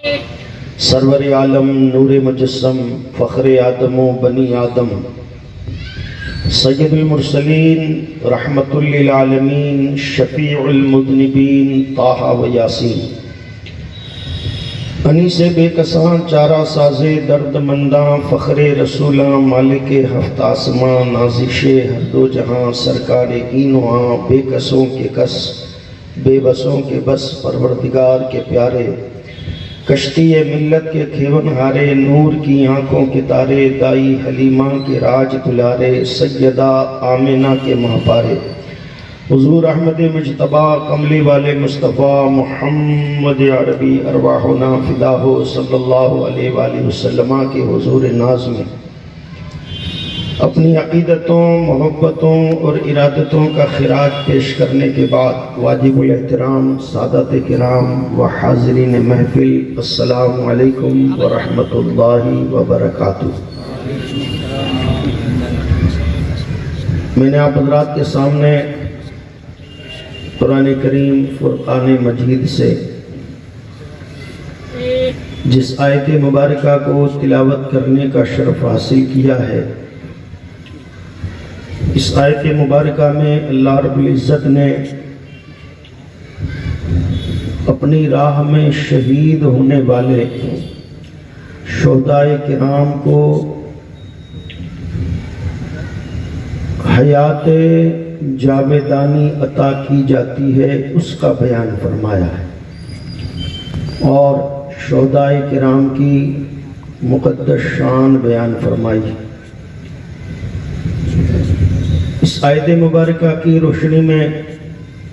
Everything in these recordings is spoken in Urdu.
سرور عالم نور مجسم فخر آدم و بنی آدم سید المرسلین رحمت للعالمین شفیع المذنبین طٰہٰ و یاسین انیس بے کساں چارہ ساز درد منداں فخر رسولاں مالک ہفت آسماں نازش ہر دو جہاں سرکار این و آں بے کسوں کے کس بے بسوں کے بس پروردگار کے پیارے کشتی ملت کے کھیون ہارے نور کی آنکھوں کے تارے دائی حلیمہ کے راج دلارے سیدہ آمنہ کے ماں-پارے حضور احمد مجتبیٰ کملی والے مصطفیٰ محمد عربی ارواحنا فداہ صلی اللہ علیہ وآلہ وسلم کے حضور ناز میں اپنی عقیدتوں محبتوں اور ارادتوں کا خراج پیش کرنے کے بعد واجب الاحترام سادات کرام و حاضرین محفل السلام علیکم ورحمۃ اللہ وبرکاتہ۔ میں نے آپ حضرات کے سامنے قرآن کریم فرقان مجید سے جس آیت مبارکہ کو تلاوت کرنے کا شرف حاصل کیا ہے، اس آیت مبارکہ میں اللہ رب العزت نے اپنی راہ میں شہید ہونے والے شہدائے کرام کو حیات جاویدانی عطا کی جاتی ہے اس کا بیان فرمایا ہے، اور شہدائے کرام کی مقدس شان بیان فرمائی ہے۔ اس آیت مبارکہ کی روشنی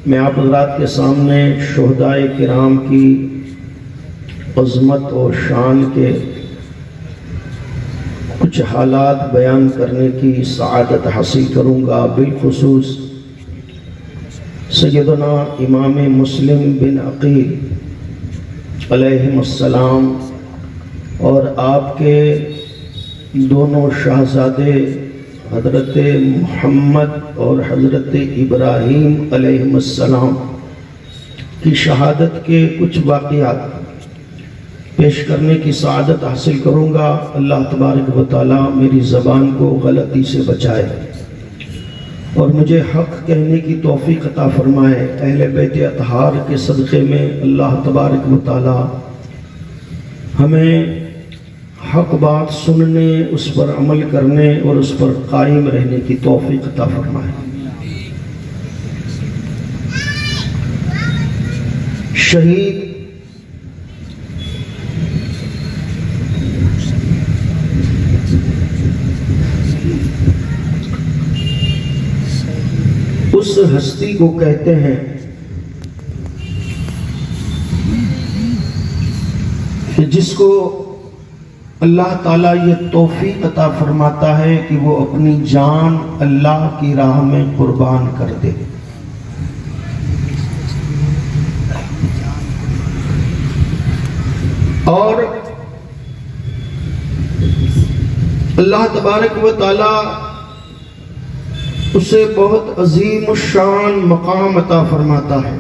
میں آپ حضرات کے سامنے شہدائے کرام کی عظمت اور شان کے کچھ حالات بیان کرنے کی سعادت حاصل کروں گا، بالخصوص سیدنا امام مسلم بن عقیل علیہ السلام اور آپ کے دونوں شہزادے حضرت محمد اور حضرت ابراہیم علیہ السلام کی شہادت کے کچھ واقعات پیش کرنے کی سعادت حاصل کروں گا۔ اللہ تبارک و تعالیٰ میری زبان کو غلطی سے بچائے اور مجھے حق کہنے کی توفیق عطا فرمائے۔ اہل بیت اطہار کے صدقے میں اللہ تبارک و تعالیٰ ہمیں حق بات سننے، اس پر عمل کرنے اور اس پر قائم رہنے کی توفیق عطا فرمائے۔ شہید اس ہستی کو کہتے ہیں کہ جس کو اللہ تعالیٰ یہ توفیق عطا فرماتا ہے کہ وہ اپنی جان اللہ کی راہ میں قربان کر دے۔ اور اللہ تبارک و تعالیٰ اسے بہت عظیم الشان مقام عطا فرماتا ہے۔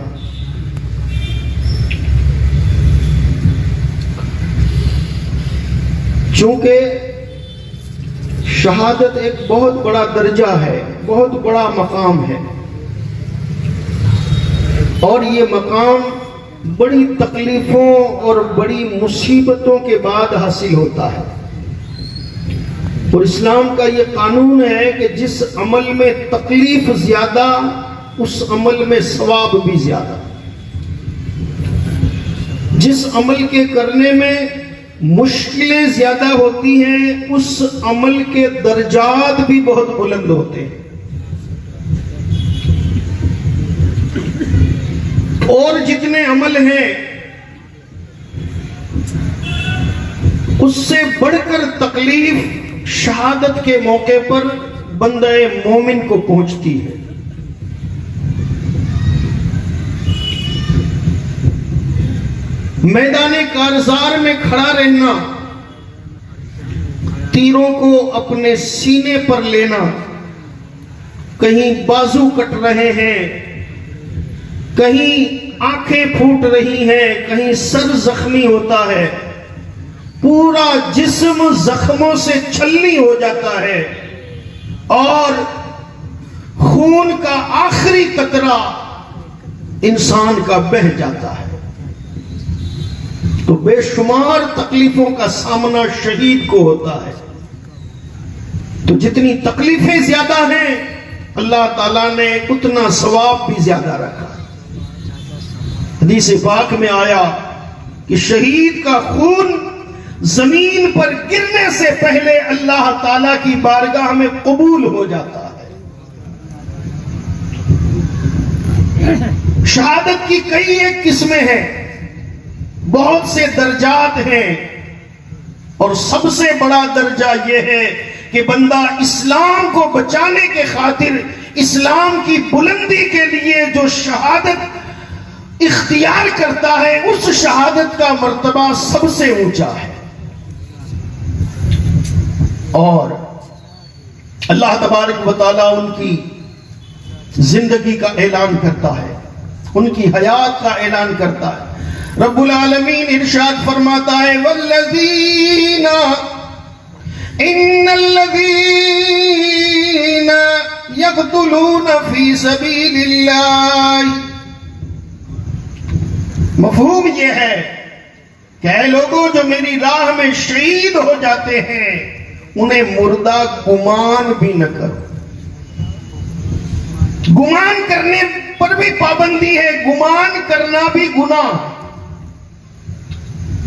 چونکہ شہادت ایک بہت بڑا درجہ ہے، بہت بڑا مقام ہے، اور یہ مقام بڑی تکلیفوں اور بڑی مصیبتوں کے بعد حاصل ہوتا ہے۔ اور اسلام کا یہ قانون ہے کہ جس عمل میں تکلیف زیادہ اس عمل میں ثواب بھی زیادہ، جس عمل کے کرنے میں مشکلیں زیادہ ہوتی ہیں اس عمل کے درجات بھی بہت بلند ہوتے ہیں، اور جتنے عمل ہیں اس سے بڑھ کر تکلیف شہادت کے موقع پر بندہ مومن کو پہنچتی ہے۔ میدان کارزار میں کھڑا رہنا، تیروں کو اپنے سینے پر لینا، کہیں بازو کٹ رہے ہیں، کہیں آنکھیں پھوٹ رہی ہیں، کہیں سر زخمی ہوتا ہے، پورا جسم زخموں سے چھلنی ہو جاتا ہے اور خون کا آخری قطرہ انسان کا بہہ جاتا ہے، تو بے شمار تکلیفوں کا سامنا شہید کو ہوتا ہے۔ تو جتنی تکلیفیں زیادہ ہیں اللہ تعالیٰ نے اتنا ثواب بھی زیادہ رکھا۔ حدیث پاک میں آیا کہ شہید کا خون زمین پر گرنے سے پہلے اللہ تعالیٰ کی بارگاہ میں قبول ہو جاتا ہے۔ شہادت کی کئی ایک قسمیں ہیں، بہت سے درجات ہیں، اور سب سے بڑا درجہ یہ ہے کہ بندہ اسلام کو بچانے کے خاطر اسلام کی بلندی کے لیے جو شہادت اختیار کرتا ہے اس شہادت کا مرتبہ سب سے اونچا ہے۔ اور اللہ تبارک و تعالیٰ ان کی زندگی کا اعلان کرتا ہے، ان کی حیات کا اعلان کرتا ہے۔ رب العالمین ارشاد فرماتا ہے والذین ان الذین یقتلون فی سبیل اللہ، مفہوم یہ ہے کہ اے لوگوں جو میری راہ میں شہید ہو جاتے ہیں انہیں مردہ گمان بھی نہ کرو۔ گمان کرنے پر بھی پابندی ہے، گمان کرنا بھی گناہ۔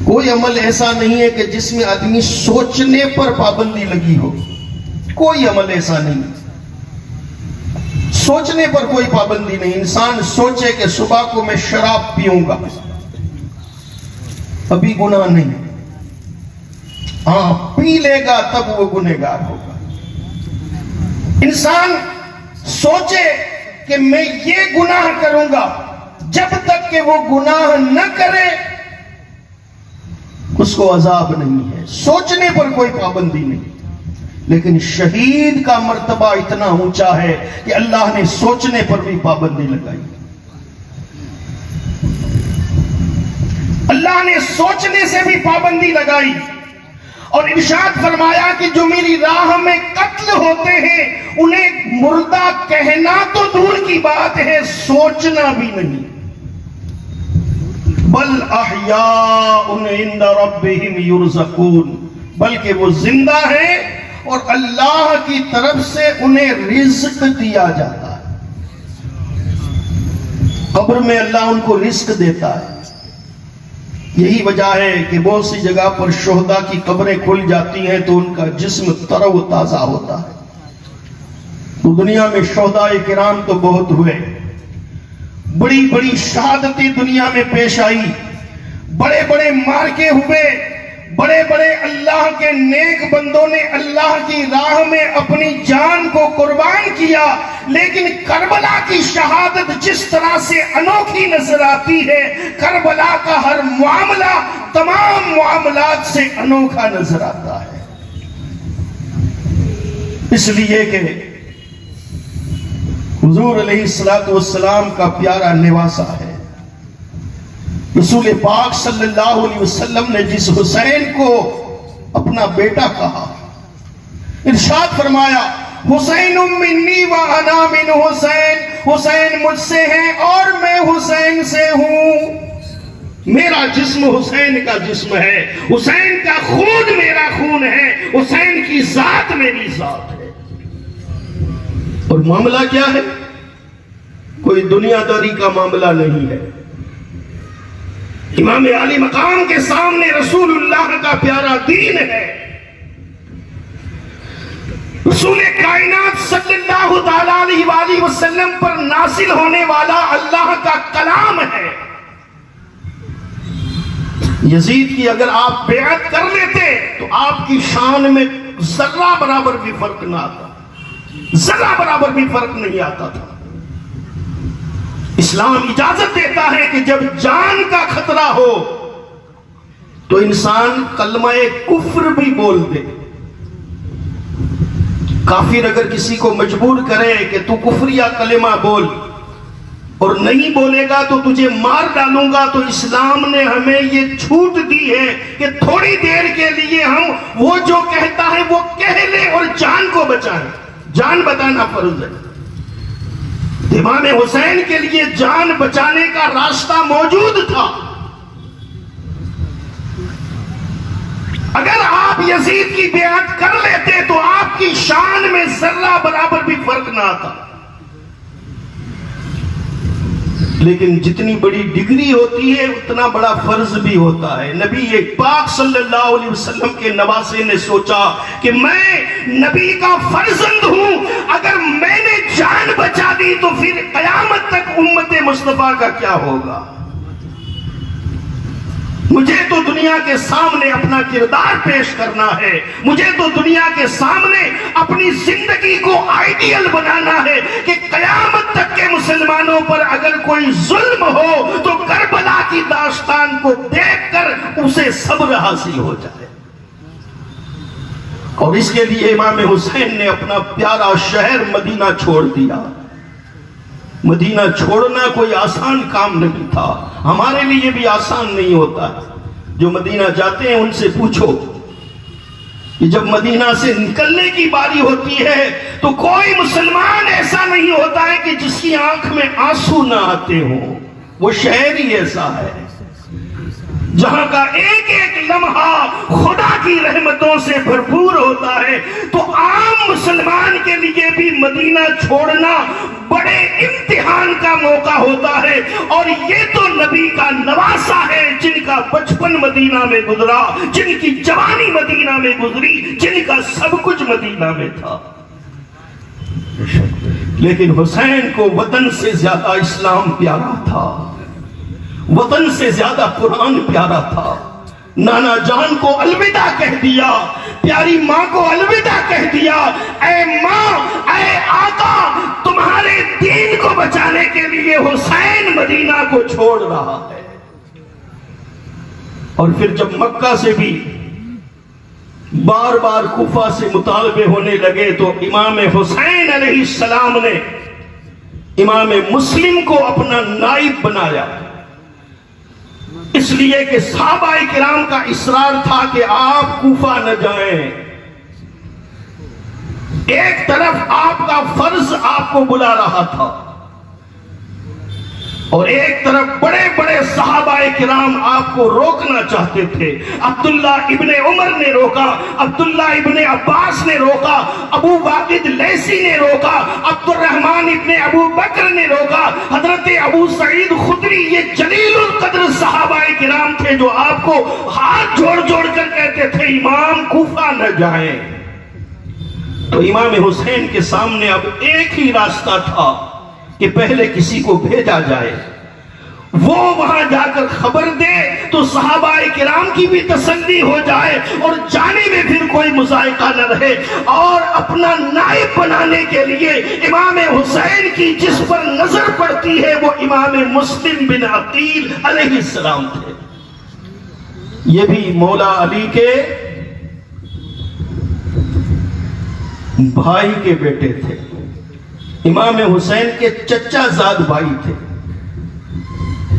کوئی عمل ایسا نہیں ہے کہ جس میں آدمی سوچنے پر پابندی لگی ہو، کوئی عمل ایسا نہیں، سوچنے پر کوئی پابندی نہیں۔ انسان سوچے کہ صبح کو میں شراب پیوں گا، ابھی گناہ نہیں، ہاں پی لے گا تب وہ گنہگار ہوگا۔ انسان سوچے کہ میں یہ گناہ کروں گا، جب تک کہ وہ گناہ نہ کرے اس کو عذاب نہیں ہے، سوچنے پر کوئی پابندی نہیں۔ لیکن شہید کا مرتبہ اتنا اونچا ہے کہ اللہ نے سوچنے پر بھی پابندی لگائی، اللہ نے سوچنے سے بھی پابندی لگائی، اور ارشاد فرمایا کہ جو میری راہ میں قتل ہوتے ہیں انہیں مردہ کہنا تو دور کی بات ہے، سوچنا بھی نہیں۔ بل احیاء عند ربہم یرزقون، بلکہ وہ زندہ ہیں اور اللہ کی طرف سے انہیں رزق دیا جاتا ہے۔ قبر میں اللہ ان کو رزق دیتا ہے۔ یہی وجہ ہے کہ بہت سی جگہ پر شہداء کی قبریں کھل جاتی ہیں تو ان کا جسم تر و تازہ ہوتا ہے۔ تو دنیا میں شہداء کرام تو بہت ہوئے، بڑی بڑی شہادتیں دنیا میں پیش آئی، بڑے بڑے مارکے ہوئے، بڑے بڑے اللہ کے نیک بندوں نے اللہ کی راہ میں اپنی جان کو قربان کیا، لیکن کربلا کی شہادت جس طرح سے انوکھی نظر آتی ہے، کربلا کا ہر معاملہ تمام معاملات سے انوکھا نظر آتا ہے۔ اس لیے کہ حضور علیہ السلام کا پیارا نواسا ہے، رسول پاک صلی اللہ علیہ وسلم نے جس حسین کو اپنا بیٹا کہا، ارشاد فرمایا حسین منی و انا من حسین، حسین مجھ سے ہے اور میں حسین سے ہوں، میرا جسم حسین کا جسم ہے، حسین کا خون میرا خون ہے، حسین کی ذات میری ذات ہے۔ اور معاملہ کیا ہے؟ کوئی دنیا داری کا معاملہ نہیں ہے۔ امام علی مقام کے سامنے رسول اللہ کا پیارا دین ہے، رسول کائنات صلی اللہ تعالی علیہ وآلہ وسلم پر نازل ہونے والا اللہ کا کلام ہے۔ یزید کی اگر آپ بیعت کر لیتے تو آپ کی شان میں ذرہ برابر بھی فرق نہ آتا، ذرہ برابر بھی فرق نہیں آتا تھا۔ اسلام اجازت دیتا ہے کہ جب جان کا خطرہ ہو تو انسان کلمہ کفر بھی بول دے۔ کافر اگر کسی کو مجبور کرے کہ تو کفریہ کلمہ بول، اور نہیں بولے گا تو تجھے مار ڈالوں گا۔ تو اسلام نے ہمیں یہ چھوٹ دی ہے کہ تھوڑی دیر کے لیے ہم وہ جو کہتا ہے وہ کہہ لیں اور جان کو بچائیں۔ جان بچانا فرض ہے۔ امام حسین کے لیے جان بچانے کا راستہ موجود تھا۔ اگر آپ یزید کی بیعت کر لیتے تو آپ کی شان میں ذرہ برابر بھی فرق نہ آتا، لیکن جتنی بڑی ڈگری ہوتی ہے اتنا بڑا فرض بھی ہوتا ہے۔ نبی پاک صلی اللہ علیہ وسلم کے نواسے نے سوچا کہ میں نبی کا فرزند ہوں، اگر میں نے جان بچا دی تو پھر قیامت تک امت مصطفیٰ کا کیا ہوگا؟ مجھے تو دنیا کے سامنے اپنا کردار پیش کرنا ہے، مجھے تو دنیا کے سامنے اپنی زندگی کو آئیڈیل بنانا ہے کہ قیامت تک کے مسلمانوں پر اگر کوئی ظلم ہو تو کربلا کی داستان کو دیکھ کر اسے صبر حاصل ہو جائے۔ اور اس کے لیے امام حسین نے اپنا پیارا شہر مدینہ چھوڑ دیا۔ مدینہ چھوڑنا کوئی آسان کام نہیں تھا، ہمارے لیے بھی آسان نہیں ہوتا ہے۔ جو مدینہ جاتے ہیں ان سے پوچھو کہ جب مدینہ سے نکلنے کی باری ہوتی ہے تو کوئی مسلمان ایسا نہیں ہوتا ہے کہ جس کی آنکھ میں آنسو نہ آتے ہوں۔ وہ شہر ہی ایسا ہے جہاں کا ایک ایک لمحہ خدا کی رحمتوں سے بھرپور ہوتا ہے۔ تو عام مسلمان کے لیے بھی مدینہ چھوڑنا بڑے امتحان کا موقع ہوتا ہے، اور یہ تو نبی کا نواسا ہے جن کا بچپن مدینہ میں گزرا، جن کی جوانی مدینہ میں گزری، جن کا سب کچھ مدینہ میں تھا۔ لیکن حسین کو وطن سے زیادہ اسلام پیارا تھا، وطن سے زیادہ قرآن پیارا تھا۔ نانا جان کو الوداع کہہ دیا، پیاری ماں کو الوداع کہہ دیا، اے ماں، اے آقا، تمہارے دین کو بچانے کے لیے حسین مدینہ کو چھوڑ رہا ہے۔ اور پھر جب مکہ سے بھی بار بار کوفہ سے مطالبے ہونے لگے تو امام حسین علیہ السلام نے امام مسلم کو اپنا نائب بنایا، اس لیے کہ صحابہ کرام کا اصرار تھا کہ آپ کوفہ نہ جائیں۔ ایک طرف آپ کا فرض آپ کو بلا رہا تھا اور ایک طرف بڑے بڑے صحابہ کرام آپ کو روکنا چاہتے تھے۔ عبداللہ ابن عمر نے روکا، عبداللہ ابن عباس نے روکا، ابو واقد لیثی نے روکا، عبد الرحمن ابن ابو بکر نے روکا، حضرت ابو سعید خدری، یہ جلیل القدر صحابہ کرام تھے جو آپ کو ہاتھ جوڑ جوڑ کر کہتے تھے امام کوفہ نہ جائیں۔ تو امام حسین کے سامنے اب ایک ہی راستہ تھا کہ پہلے کسی کو بھیجا جائے، وہ وہاں جا کر خبر دے تو صحابہ کرام کی بھی تسلی ہو جائے اور جانے میں پھر کوئی مذائقہ نہ رہے۔ اور اپنا نائب بنانے کے لیے امام حسین کی جس پر نظر پڑتی ہے وہ امام مسلم بن عقیل علیہ السلام تھے۔ یہ بھی مولا علی کے بھائی کے بیٹے تھے، امام حسین کے چچا زاد بھائی تھے۔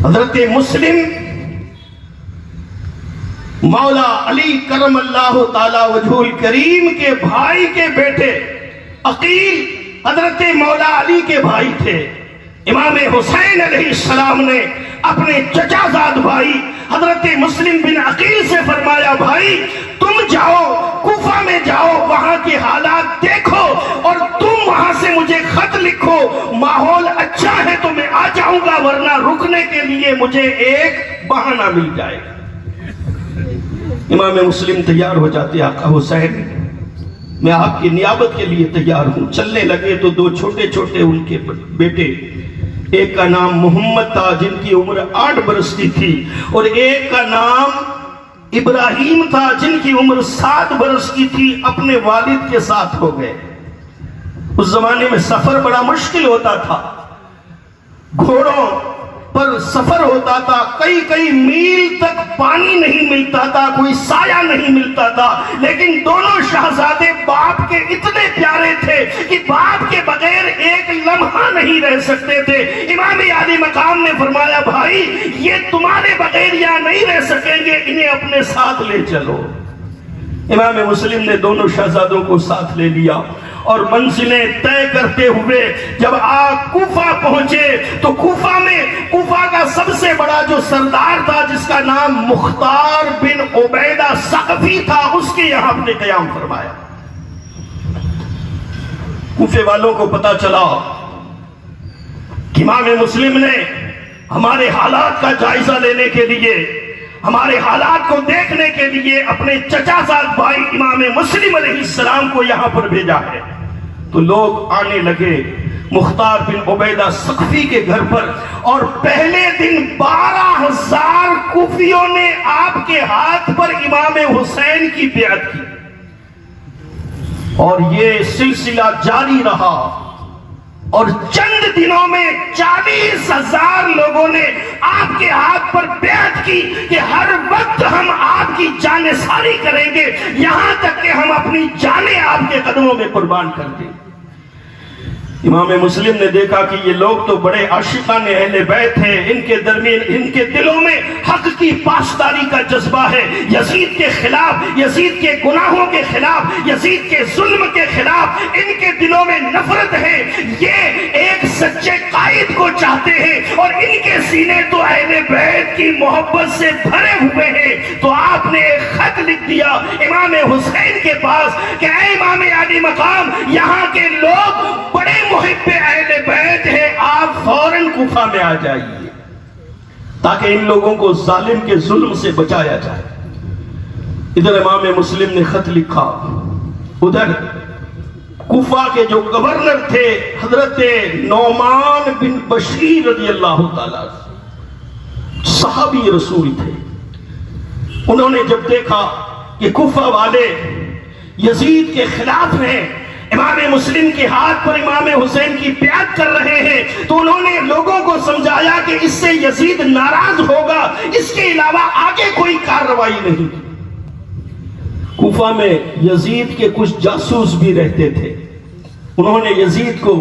حضرت مسلم مولا علی کرم اللہ تعالی وجہ الکریم کے بھائی کے بیٹے عقیل حضرت مولا علی کے بھائی تھے۔ امام حسین علیہ السلام نے اپنے چچا زاد بھائی حضرت مسلم بن عقیل سے فرمایا، بھائی تم جاؤ کوفہ میں، جاؤ وہاں کے حالات دیکھو اور تم وہاں سے مجھے خط لکھو، ماحول اچھا ہے تو میں آ جاؤں گا، ورنہ رکنے کے لیے مجھے ایک بہانہ مل جائے گا۔ امام مسلم تیار ہو جاتے، آقا حسین میں آپ کی نیابت کے لیے تیار ہوں۔ چلنے لگے تو دو چھوٹے چھوٹے ان کے بیٹے، ایک کا نام محمد تھا جن کی عمر 8 برس کی تھی، اور ایک کا نام ابراہیم تھا جن کی عمر 7 برس کی تھی، اپنے والد کے ساتھ ہو گئے۔ اس زمانے میں سفر بڑا مشکل ہوتا تھا، گھوڑوں پر سفر ہوتا تھا، کئی میل تک پانی نہیں ملتا تھا، کوئی سایہ نہیں ملتا تھا، لیکن دونوں شہزادے باپ کے اتنے پیارے تھے کہ باپ کے بغیر ایک لمحہ نہیں رہ سکتے تھے۔ امام عالی مقام نے فرمایا بھائی یہ تمہارے بغیر یہاں نہیں رہ سکیں گے، انہیں اپنے ساتھ لے چلو۔ امام مسلم نے دونوں شہزادوں کو ساتھ لے لیا اور منزلیں طے کرتے ہوئے جب آپ کوفہ پہنچے تو کوفہ کا سب سے بڑا جو سردار تھا جس کا نام مختار بن عبیدہ ثقفی تھا، اس کے یہاں اپنے قیام فرمایا۔ کوفے والوں کو پتا چلا کہ امام مسلم نے ہمارے حالات کا جائزہ لینے کے لیے، ہمارے حالات کو دیکھنے کے لیے اپنے چچا زاد بھائی امام مسلم علیہ السلام کو یہاں پر بھیجا ہے۔ تو لوگ آنے لگے مختار بن عبیدہ ثقفی کے گھر پر، اور پہلے دن 12,000 کوفیوں نے آپ کے ہاتھ پر امام حسین کی بیعت کی، اور یہ سلسلہ جاری رہا، اور چند دنوں میں 40,000 لوگوں نے آپ کے ہاتھ پر بیعت کی کہ ہر وقت ہم آپ کی جانیں ساری کریں گے، یہاں تک کہ ہم اپنی جانیں آپ کے قدموں میں قربان کر دیں۔ امام مسلم نے دیکھا کہ یہ لوگ تو بڑے عاشقان اہل بیت ہیں، ان کے دلوں میں حق کی پاسداری کا جذبہ ہے، یزید کے خلاف، یزید کے گناہوں کے خلاف، یزید کے ظلم کے خلاف ان کے دلوں میں نفرت ہے، یہ ایک سچے قائد کو چاہتے ہیں، اور ان کے سینے تو اہل بیت کی محبت سے بھرے ہوئے ہیں۔ تو آپ نے ایک خط لکھ دیا امام حسین کے پاس کہ اے امام عالی مقام، یہاں کے لوگ بڑے محب اہل بیت ہے، آپ فوراً کوفہ میں آ جائیے تاکہ ان لوگوں کو ظالم کے ظلم سے بچایا جائے۔ ادھر امام مسلم نے خط لکھا، ادھر کوفہ کے جو گورنر تھے حضرت نعمان بن بشیر رضی اللہ تعالیٰ صحابی رسول تھے، انہوں نے جب دیکھا کہ کوفہ والے یزید کے خلاف ہیں، امام مسلم کے ہاتھ پر امام حسین کی بیعت کر رہے ہیں، تو انہوں نے لوگوں کو سمجھایا کہ اس سے یزید ناراض ہوگا، اس کے علاوہ آگے کوئی کارروائی نہیں۔ کوفہ میں یزید کے کچھ جاسوس بھی رہتے تھے، انہوں نے یزید کو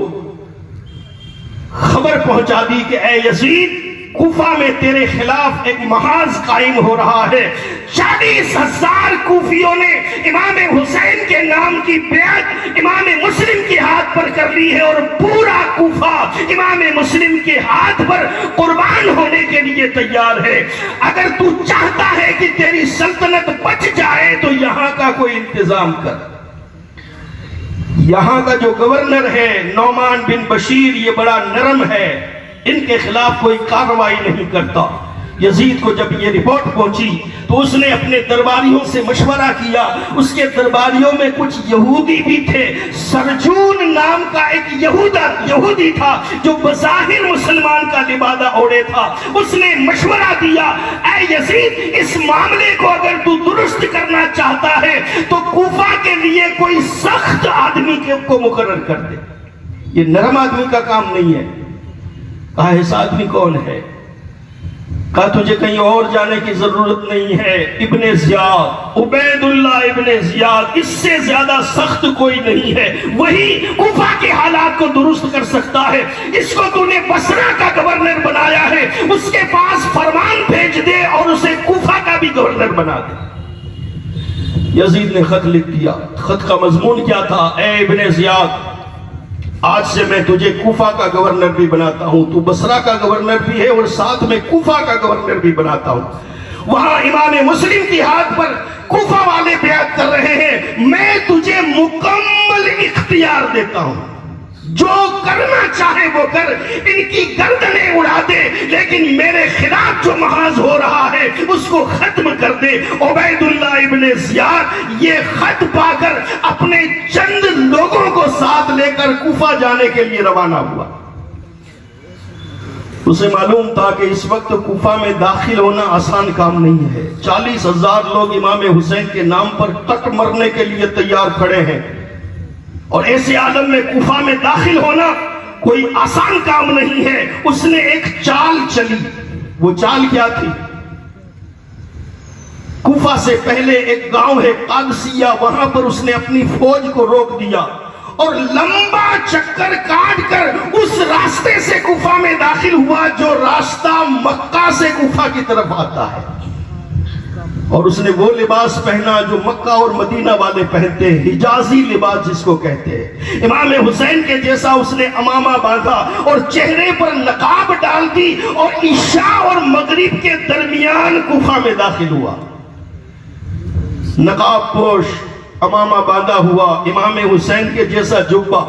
خبر پہنچا دی کہ اے یزید، کوفہ میں تیرے خلاف ایک محاذ قائم ہو رہا ہے، 40,000 کوفیوں نے امام حسین کے نام کی بیعت امام مسلم کے ہاتھ پر کر لی ہے، اور پورا کوفہ امام مسلم کے ہاتھ پر قربان ہونے کے لیے تیار ہے۔ اگر تو چاہتا ہے کہ تیری سلطنت بچ جائے تو یہاں کا کوئی انتظام کر۔ یہاں کا جو گورنر ہے نعمان بن بشیر، یہ بڑا نرم ہے، ان کے خلاف کوئی کارروائی نہیں کرتا۔ یزید کو جب یہ رپورٹ پہنچی تو اس نے اپنے درباریوں سے مشورہ کیا، اس کے درباریوں میں کچھ یہودی بھی تھے، سرجون نام کا ایک یہودی تھا جو بظاہر مسلمان کا لبادہ اوڑے تھا، اس نے مشورہ دیا اے یزید، اس معاملے کو اگر تو درست کرنا چاہتا ہے تو کوفہ کے لیے کوئی سخت آدمی کو مقرر کر دے، یہ نرم آدمی کا کام نہیں ہے۔ کہا اس آدمی کون ہے؟ کہا تجھے کہیں اور جانے کی ضرورت نہیں ہے، ابن زیاد، عبید اللہ ابن زیاد، اس سے زیادہ سخت کوئی نہیں ہے، وہی کوفہ کے حالات کو درست کر سکتا ہے، اس کو تو نے بصرہ کا گورنر بنایا ہے، اس کے پاس فرمان بھیج دے اور اسے کوفہ کا بھی گورنر بنا دے۔ یزید نے خط لکھ دیا، خط کا مضمون کیا تھا؟ اے ابن زیاد، آج سے میں تجھے کوفہ کا گورنر بھی بناتا ہوں، تو بصرہ کا گورنر بھی ہے اور ساتھ میں کوفہ کا گورنر بھی بناتا ہوں۔ وہاں امام مسلم کی ہاتھ پر کوفہ والے بیعت کر رہے ہیں، میں تجھے مکمل اختیار دیتا ہوں، جو کرنا چاہے وہ کر، ان کی گردنیں اڑا دے، لیکن میرے خلاف جو محاذ ہو رہا ہے اس کو ختم کر دے۔ عبید اللہ ابن زیاد یہ خط پا کر اپنے چند لوگوں کو ساتھ لے کر کوفہ جانے کے لیے روانہ ہوا۔ اسے معلوم تھا کہ اس وقت کوفہ میں داخل ہونا آسان کام نہیں ہے، 40,000 لوگ امام حسین کے نام پر ٹٹ مرنے کے لیے تیار کھڑے ہیں، اور ایسے عالم میں کوفہ میں داخل ہونا کوئی آسان کام نہیں ہے۔ اس نے ایک چال چلی، وہ چال کیا تھی؟ کوفہ سے پہلے ایک گاؤں ہے قادسیہ، وہاں پر اس نے اپنی فوج کو روک دیا اور لمبا چکر کاٹ کر اس راستے سے کوفہ میں داخل ہوا جو راستہ مکہ سے کوفہ کی طرف آتا ہے، اور اس نے وہ لباس پہنا جو مکہ اور مدینہ والے پہنتے ہیں، حجازی لباس جس کو کہتے ہیں۔ امام حسین کے جیسا اس نے امامہ باندھا اور چہرے پر نقاب ڈال دی، اور عشاء اور مغرب کے درمیان کوفہ میں داخل ہوا، نقاب پوش، امامہ باندھا ہوا، امام حسین کے جیسا جبہ،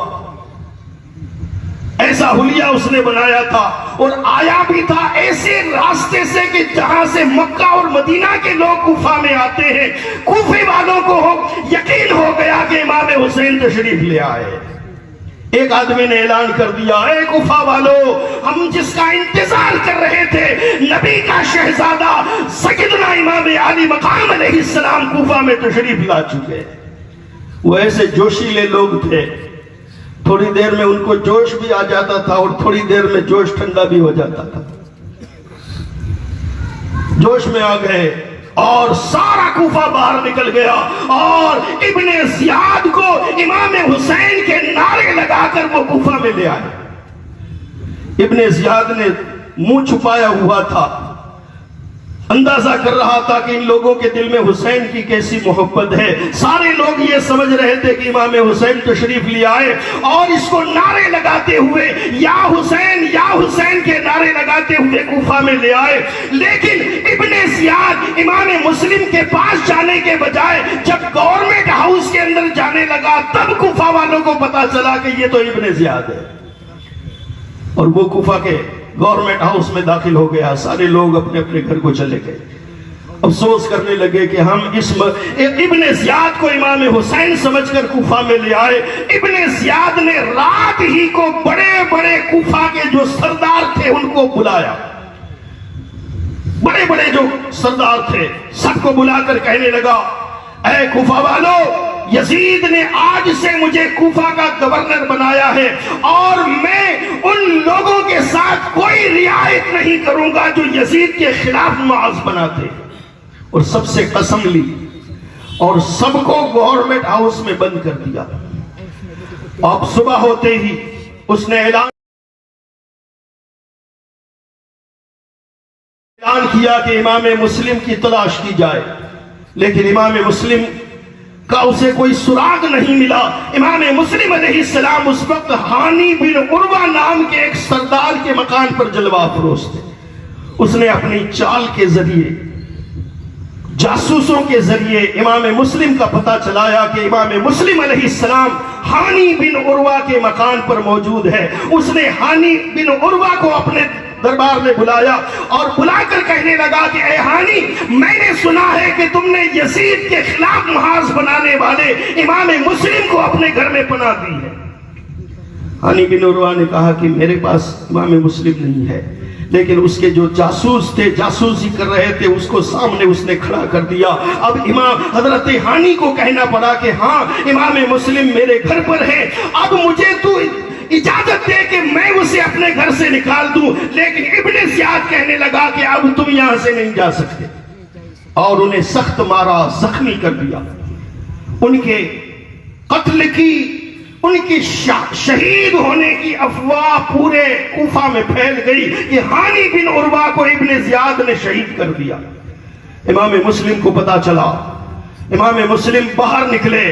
ایسا حلیہ اس نے بنایا تھا، اور آیا بھی تھا ایسے راستے سے کہ جہاں سے مکہ اور مدینہ کے لوگ کوفہ میں آتے ہیں۔ کوفے والوں کو یقین ہو گیا کہ امام حسین تشریف لے آئے۔ ایک آدمی نے اعلان کر دیا، اے کوفہ والو، ہم جس کا انتظار کر رہے تھے، نبی کا شہزادہ سیدنا امام علی مقام علیہ السلام کوفہ میں تشریف لا چکے۔ وہ ایسے جوشیلے لوگ تھے، تھوڑی دیر میں ان کو جوش بھی آ جاتا تھا اور تھوڑی دیر میں جوش ٹھنڈا بھی ہو جاتا تھا۔ جوش میں آ گئے اور سارا کوفہ باہر نکل گیا، اور ابن زیاد کو امام حسین کے نعرے لگا کر وہ کوفہ میں لے آئے۔ ابن زیاد نے منہ چھپایا ہوا تھا، اندازہ کر رہا تھا کہ ان لوگوں کے دل میں حسین کی کیسی محبت ہے۔ سارے لوگ یہ سمجھ رہے تھے کہ امام حسین تشریف لے آئے، اور اس کو نعرے لگاتے ہوئے یا حسین کے نعرے لگاتے ہوئے کوفہ میں لے آئے۔ لیکن ابن زیاد امام مسلم کے پاس جانے کے بجائے جب گورنمنٹ ہاؤس کے اندر جانے لگا، تب کوفہ والوں کو پتا چلا کہ یہ تو ابن زیاد ہے، اور وہ کوفہ کے گورنمنٹ ہاؤس میں داخل ہو گیا۔ سارے لوگ اپنے اپنے گھر کو چلے گئے، افسوس کرنے لگے کہ ہم ابن زیاد کو امام حسین سمجھ کر کوفہ میں لے آئے۔ ابن زیاد نے رات ہی کو بڑے بڑے کوفہ کے جو سردار تھے ان کو بلایا، بڑے بڑے جو سردار تھے سب کو بلا کر کہنے لگا، اے کوفہ والو، یزید نے آج سے مجھے کوفہ کا گورنر بنایا ہے، اور میں ان لوگوں کے ساتھ کوئی رعایت نہیں کروں گا جو یزید کے خلاف معاذ بناتے، اور سب سے قسم لی اور سب کو گورنمنٹ ہاؤس میں بند کر دیا۔ اب صبح ہوتے ہی اس نے اعلان کیا کہ امام مسلم کی تلاش کی جائے، لیکن امام مسلم کا اسے کوئی سراغ نہیں ملا۔ امام مسلم علیہ السلام اس وقت ہانی بن عروہ نام کے ایک سردار کے مکان پر جلوہ افروز تھے۔ اس نے اپنی چال کے ذریعے، جاسوسوں کے ذریعے امام مسلم کا پتہ چلایا کہ امام مسلم علیہ السلام ہانی بن عروہ کے مکان پر موجود ہے۔ اس نے ہانی بن عروہ کو اپنے دربار میں بلایا اور بلا کر کہنے لگا کہ اے ہانی، میں نے سنا ہے کہ تم نے یزید کے خلاف محاذ بنانے والے امام مسلم کو اپنے گھر میں پناہ دی ہے۔ ہانی بن عروہ نے کہا کہ میرے پاس امام مسلم نہیں ہے، لیکن اس کے جو جاسوس تھے، جاسوسی کر رہے تھے، اس کو سامنے اس نے کھڑا کر دیا۔ اب امام حضرت ہانی کو کہنا پڑا کہ ہاں امام مسلم میرے گھر پر ہے، اب مجھے تو اجازت دے کہ میں اسے اپنے گھر سے نکال دوں۔ لیکن ابن زیاد کہنے لگا کہ اب تم یہاں سے نہیں جا سکتے، اور انہیں سخت مارا، زخمی کر دیا۔ ان کے قتل کی، ان کی شہید ہونے کی افواہ پورے کوفہ میں پھیل گئی کہ ہانی بن عروہ کو ابن زیاد نے شہید کر دیا۔ امام مسلم کو پتا چلا، امام مسلم باہر نکلے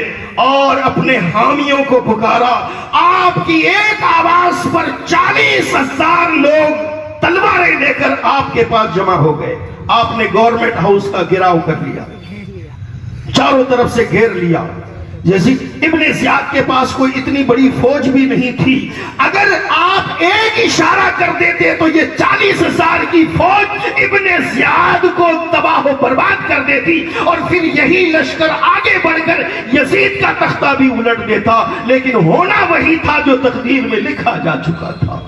اور اپنے حامیوں کو پکارا۔ آپ کی ایک آواز پر 40,000 لوگ تلواریں لے کر آپ کے پاس جمع ہو گئے۔ آپ نے گورنمنٹ ہاؤس کا گھیراؤ کر لیا، چاروں طرف سے گھیر لیا۔ یزید ابن زیاد کے پاس کوئی اتنی بڑی فوج بھی نہیں تھی، اگر آپ ایک اشارہ کر دیتے تو یہ 40,000 کی فوج ابن زیاد کو تباہ و برباد کر دیتی، اور پھر یہی لشکر آگے بڑھ کر یزید کا تختہ بھی الٹ دیتا۔ لیکن ہونا وہی تھا جو تقدیر میں لکھا جا چکا تھا۔